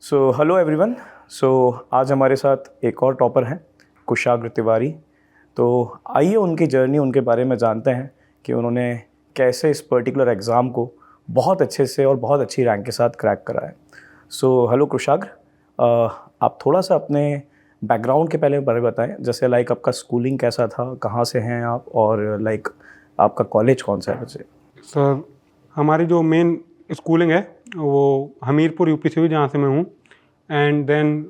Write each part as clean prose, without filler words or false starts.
So hello everyone. सो आज हमारे साथ एक और टॉपर हैं, कुशाग्र तिवारी। तो आइए उनकी जर्नी, उनके बारे में जानते हैं कि उन्होंने कैसे इस पर्टिकुलर एग्ज़ाम को बहुत अच्छे से और बहुत अच्छी रैंक के साथ क्रैक करा है। सो हेलो कुशाग्र, आप थोड़ा सा अपने बैकग्राउंड के पहले बारे में बताएं, जैसे लाइक आपका स्कूलिंग कैसा था, कहाँ से हैं आप, और लाइक आपका कॉलेज कौन सा है वैसे। सर हमारी जो मेन स्कूलिंग है वो हमीरपुर यूपी से हुई, जहाँ से मैं हूँ। And then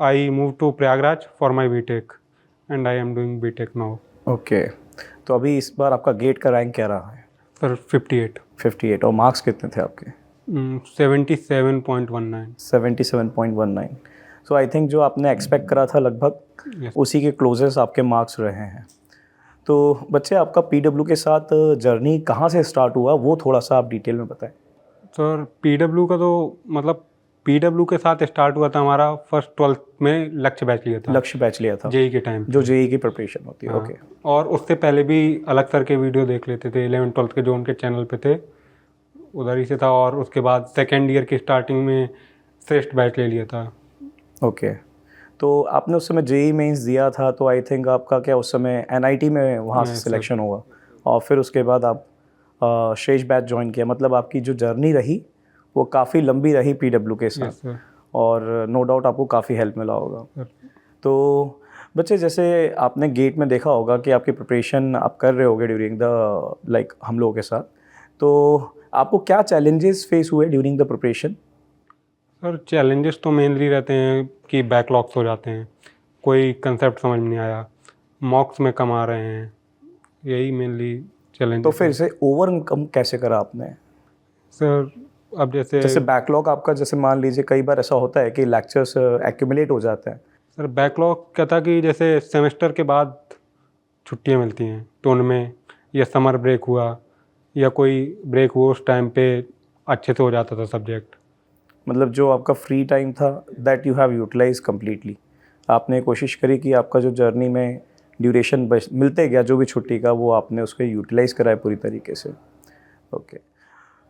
I move to Prayagraj for my BTech and I am doing BTech now. Okay, तो अभी इस बार आपका गेट का रैंक क्या रहा है? सर 58। 58। और मार्क्स कितने थे आपके? 77.19। 77.19। सो आई थिंक जो आपने एक्सपेक्ट करा था लगभग Yes. उसी के क्लोजेस्ट आपके मार्क्स रहे हैं। तो बच्चे, आपका पीडब्ल्यू के साथ जर्नी कहाँ से स्टार्ट हुआ, वो थोड़ा सा आप डिटेल में बताएं। सर पीडब्ल्यू का तो मतलब पीडब्ल्यू के साथ स्टार्ट हुआ था हमारा फर्स्ट 12th में लक्ष्य बैच लिया था, लक्ष्य बैच लिया था जेई के टाइम जो जेई की प्रिपरेशन होती है। हाँ। ओके। और उससे पहले भी अलग सर के वीडियो देख लेते थे 11th 12th के, जो उनके चैनल पे थे, उधर ही से था। और उसके बाद सेकेंड ईयर की स्टार्टिंग में श्रेष्ठ बैच ले लिया था। ओके, तो आपने उस समय जेई मेंस दिया था, तो आई थिंक आपका क्या उस समय एनआईटी में वहाँ से Yes, सिलेक्शन हुआ, और फिर उसके बाद आप शेष बैच ज्वाइन किया। मतलब आपकी जो जर्नी रही वो काफ़ी लंबी रही पीडब्ल्यू के साथ। Yes sir. और नो डाउट आपको काफ़ी हेल्प मिला होगा। तो बच्चे, जैसे आपने गेट में देखा होगा कि आपकी प्रिपरेशन आप कर रहे होगे ड्यूरिंग द लाइक हम लोगों के साथ, तो आपको क्या चैलेंजेस फेस हुए during the preparation? Sir challenges तो मेनली रहते हैं कि बैकलॉग्स हो जाते हैं, कोई कंसेप्ट समझ में नहीं आया, मॉक्स में कम आ रहे हैं, यही मेनली चैलेंज। तो फिर इसे ओवरकम कैसे करा आपने? सर अब जैसे बैकलॉग आपका, जैसे मान लीजिए कई बार ऐसा होता है कि लेक्चर्स एक्यूमुलेट हो जाते हैं। सर बैकलॉग क्या था कि जैसे सेमेस्टर के बाद छुट्टियां मिलती हैं तो उनमें, या समर ब्रेक हुआ या कोई ब्रेक हुआ, उस टाइम पे अच्छे से हो जाता था सब्जेक्ट। मतलब जो आपका फ्री टाइम था that you have utilise completely. आपने कोशिश करी कि आपका जो जर्नी में ड्यूरेशन मिलते गया जो भी छुट्टी का, वो आपने उसको यूटिलाइज़ करा है पूरी तरीके से। ओके।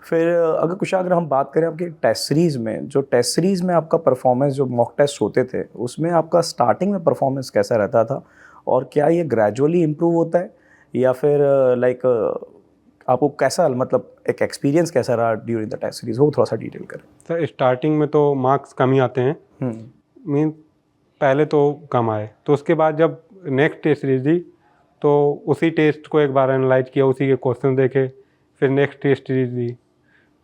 फिर अगर कुशाग्र हम बात करें आपके टेस्ट सीरीज़ में, जो टेस्ट सीरीज़ में आपका परफॉर्मेंस, जो मॉक टेस्ट होते थे उसमें आपका स्टार्टिंग में परफॉर्मेंस कैसा रहता था, और क्या ये ग्रेजुअली इम्प्रूव होता है, या फिर लाइक आपको कैसा, मतलब एक एक्सपीरियंस कैसा रहा ड्यूरिंग द टेस्ट सीरीज़, वो थोड़ा सा डिटेल करें। सर स्टार्टिंग में तो मार्क्स कम ही आते हैं, मीन पहले तो कम आए, तो उसके बाद जब नेक्स्ट टेस्ट सीरीज दी तो उसी टेस्ट को एक बार एनालाइज किया, उसी के क्वेश्चन देखे, फिर नेक्स्ट टेस्ट सीरीज दी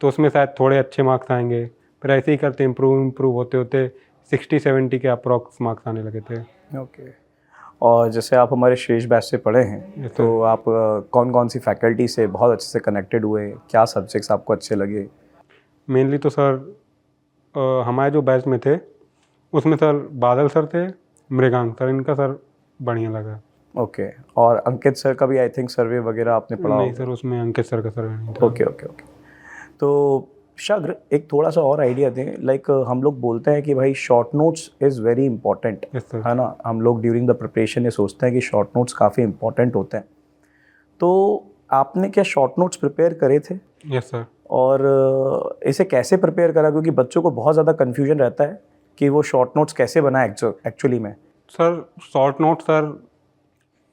तो उसमें शायद थोड़े अच्छे मार्क्स आएंगे। फिर ऐसे ही करते इम्प्रूव होते होते 60-70 के अप्रॉक्स मार्क्स आने लगे थे। ओके। और जैसे आप हमारे शेष बैच से पढ़े हैं, Yes, तो आप कौन कौन सी फैकल्टी से बहुत अच्छे से कनेक्टेड हुए, क्या सब्जेक्ट्स आपको अच्छे लगे? मेनली तो सर हमारे जो बैच में थे उसमें सर बादल सर थे, मृगांक सर, इनका सर बढ़िया लगा। ओके। और अंकित सर का भी आई थिंक सर्वे वगैरह आपने पढ़ा नहीं होगा। सर, उसमें अंकित सर का सर्वे नहीं था। Okay okay okay. तो शाग्र, एक थोड़ा सा और आइडिया दें। लाइक हम लोग बोलते हैं कि भाई short notes is very important, yes sir. है ना। हम लोग ड्यूरिंग द प्रिपरेशन ये सोचते हैं कि शॉर्ट नोट्स काफ़ी इंपॉर्टेंट होते हैं। तो आपने क्या शॉर्ट नोट्स प्रिपेयर करे थे? Yes sir. और इसे कैसे प्रिपेयर करा, क्योंकि बच्चों को बहुत ज़्यादा कन्फ्यूजन रहता है कि वो शॉर्ट नोट्स कैसे बनाए एक्चुअली में। सर शॉर्ट नोट सर,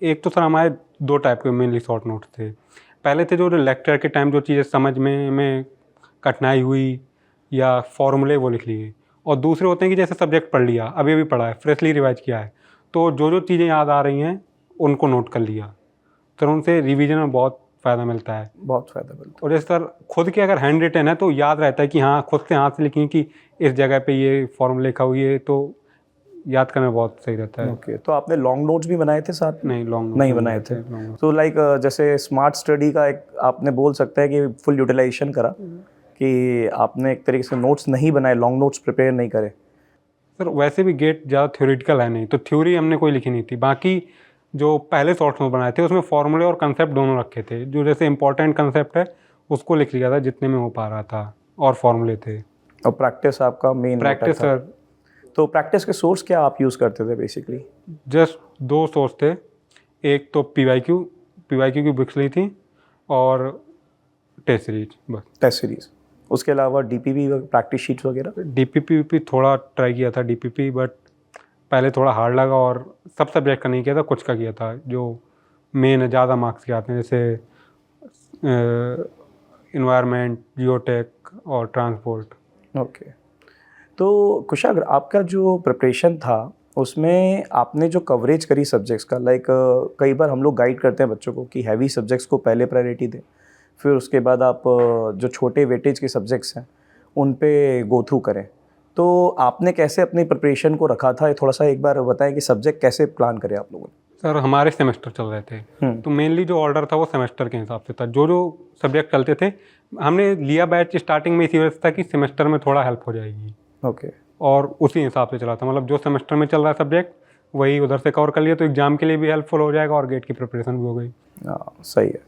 एक तो सर हमारे दो टाइप के मेनली शॉर्ट नोट्स थे। पहले थे जो लेक्चर के टाइम जो चीज़ें समझ में कठिनाई हुई या फॉर्मूले वो लिख लिए, और दूसरे होते हैं कि जैसे सब्जेक्ट पढ़ लिया, अभी अभी पढ़ा है, फ्रेशली रिवाइज किया है, तो जो जो चीज़ें याद आ रही हैं उनको नोट कर लिया। सर उनसे रिवीजन में बहुत फ़ायदा मिलता है। बहुत फ़ायदा मिलता और जैसे सर खुद के अगर हैंड रिटन है तो याद रहता है कि हाँ खुद से हाथ से लिखी कि इस जगह पे ये फॉर्मूला लिखा हुई है, तो याद करना बहुत सही रहता है। है। ओके। तो आपने लॉन्ग नोट्स भी बनाए थे साथ में? नहीं, लॉन्ग नहीं बनाए थे। तो लाइक जैसे स्मार्ट स्टडी का एक आपने बोल सकते हैं कि फुल यूटिलाइजेशन करा, कि आपने एक तरीके से नोट्स नहीं बनाए, लॉन्ग नोट्स प्रिपेयर नहीं करे। सर वैसे भी गेट ज़्यादा थ्योरेटिकल है नहीं, तो थ्योरी हमने कोई लिखी नहीं थी। बाकी जो पहले शॉर्ट्स में बनाए थे उसमें फॉर्मूले और कंसेप्ट दोनों रखे थे, जो जैसे इंपॉर्टेंट कंसेप्ट है उसको लिख लिया था जितने में हो पा रहा था, और फॉर्मूले थे। और प्रैक्टिस आपका मेन प्रैक्टिस था। सर तो प्रैक्टिस के सोर्स क्या आप यूज़ करते थे बेसिकली? जस्ट दो सोर्स थे, एक तो पीवाईक्यू की बुक्स ली थी, और टेस्ट सीरीज, बस। Test series. उसके अलावा डीपीपी प्रैक्टिस शीट्स वगैरह? डीपीपी थोड़ा ट्राई किया था डीपीपी, बट पहले थोड़ा हार्ड लगा और सब सब्जेक्ट का नहीं किया था, कुछ का किया था जो मेन ज़्यादा मार्क्स के आते हैं, जैसे इन्वायरमेंट, जियोटेक और ट्रांसपोर्ट। ओके। तो कुशाग्र, आपका जो प्रिपरेशन था उसमें आपने जो कवरेज करी सब्जेक्ट्स का, लाइक कई बार हम लोग गाइड करते हैं बच्चों को कि हैवी सब्जेक्ट्स को पहले प्रायोरिटी दें, फिर उसके बाद आप जो छोटे वेटेज के सब्जेक्ट्स हैं उन पे गो थ्रू करें। तो आपने कैसे अपनी प्रिपरेशन को रखा था, ये थोड़ा सा एक बार बताएं कि सब्जेक्ट कैसे प्लान करें आप लोगों ने? सर हमारे सेमेस्टर चल रहे थे, तो मेनली जो ऑर्डर था वो सेमेस्टर के हिसाब से था। जो जो सब्जेक्ट चलते थे हमने लिया बैच स्टार्टिंग में इसी वजह से था कि सेमेस्टर में थोड़ा हेल्प हो जाएगी, ओके। और उसी हिसाब से चला था। मतलब जो सेमेस्टर में चल रहा है सब्जेक्ट वही उधर से कवर कर लिया, तो एग्जाम के लिए भी हेल्पफुल हो जाएगा और गेट की प्रिपरेशन भी हो गई। हाँ, सही है।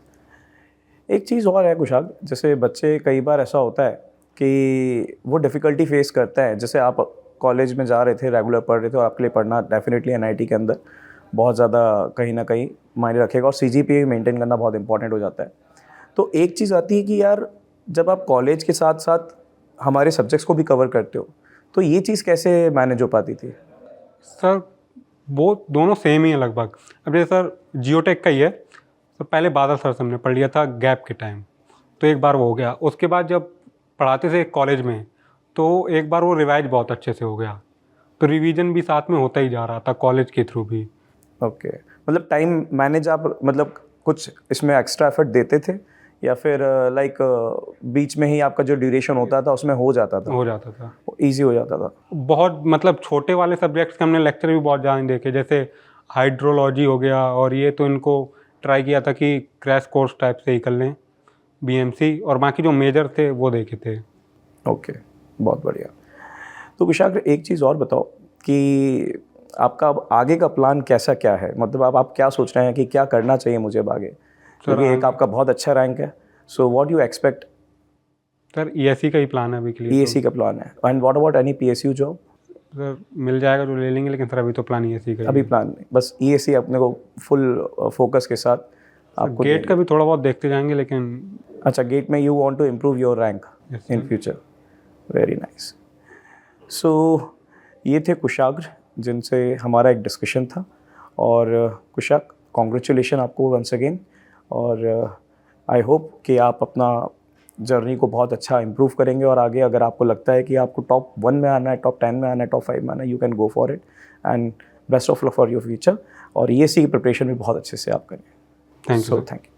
एक चीज़ और है कुशाग, जैसे बच्चे कई बार ऐसा होता है कि वो डिफ़िकल्टी फेस करते हैं। जैसे आप कॉलेज में जा रहे थे, रेगुलर पढ़ रहे थे, और आपके लिए पढ़ना डेफिनेटली एनआईटी के अंदर बहुत ज़्यादा कहीं ना कहीं मायने रखेगा, और सीजीपीए मेंटेन करना बहुत इंपॉर्टेंट हो जाता है। तो एक चीज़ आती है कि यार जब आप कॉलेज के साथ साथ हमारे सब्जेक्ट्स को भी कवर करते हो, तो ये चीज़ कैसे मैनेज हो पाती थी? सर वो दोनों सेम ही है लगभग। अब जैसे सर जियोटेक का ही है, तो पहले बादल सर से हमने पढ़ लिया था गैप के टाइम, तो एक बार वो हो गया। उसके बाद जब पढ़ाते थे कॉलेज में तो एक बार वो रिवाइज बहुत अच्छे से हो गया, तो रिवीजन भी साथ में होता ही जा रहा था कॉलेज के थ्रू भी। ओके। मतलब टाइम मैनेज आप मतलब कुछ इसमें एक्स्ट्रा एफर्ट देते थे, या फिर लाइक बीच में ही आपका जो ड्यूरेशन होता था उसमें हो जाता था? हो जाता था, ईजी हो जाता था। बहुत मतलब छोटे वाले सब्जेक्ट्स के हमने लेक्चर भी बहुत ज़्यादा देखे, जैसे हाइड्रोलॉजी हो गया, और ये तो इनको ट्राई किया था कि क्रैश कोर्स टाइप से ही कर लें बीएमसी, और बाकी जो मेजर थे वो देखे थे। ओके, बहुत बढ़िया। तो कुशाग्र, एक चीज़ और बताओ कि आपका अब आगे का प्लान कैसा क्या है? मतलब आप क्या सोच रहे हैं कि क्या करना चाहिए मुझे अब आगे? क्योंकि एक आपका बहुत अच्छा रैंक है, so what you expect? Sir ESC का ही प्लान है अभी के लिए। ईएससी का प्लान है, and what about any PSU job? Sir मिल जाएगा जो ले लेंगे, लेकिन सर अभी तो प्लान ईएससी का ही अभी है। प्लान नहीं, बस ईएससी अपने को फुल फोकस के साथ आपको गेट का भी थोड़ा बहुत देखते जाएंगे, लेकिन अच्छा, गेट में you want to improve your rank in future. Very nice. So ये थे कुशाग्र, जिनसे हमारा एक डिस्कशन था। और कुशाग, कॉन्ग्रेचुलेशन आपको वंस अगेन, और आई होप कि आप अपना जर्नी को बहुत अच्छा इम्प्रूव करेंगे, और आगे अगर आपको लगता है कि आपको टॉप 1 में आना है, टॉप 10 में आना है, टॉप 5 में आना है, you can go for it, and best of luck for your future. और ये सी की प्रिपरेशन भी बहुत अच्छे से आप करें। Thank you. Thank you.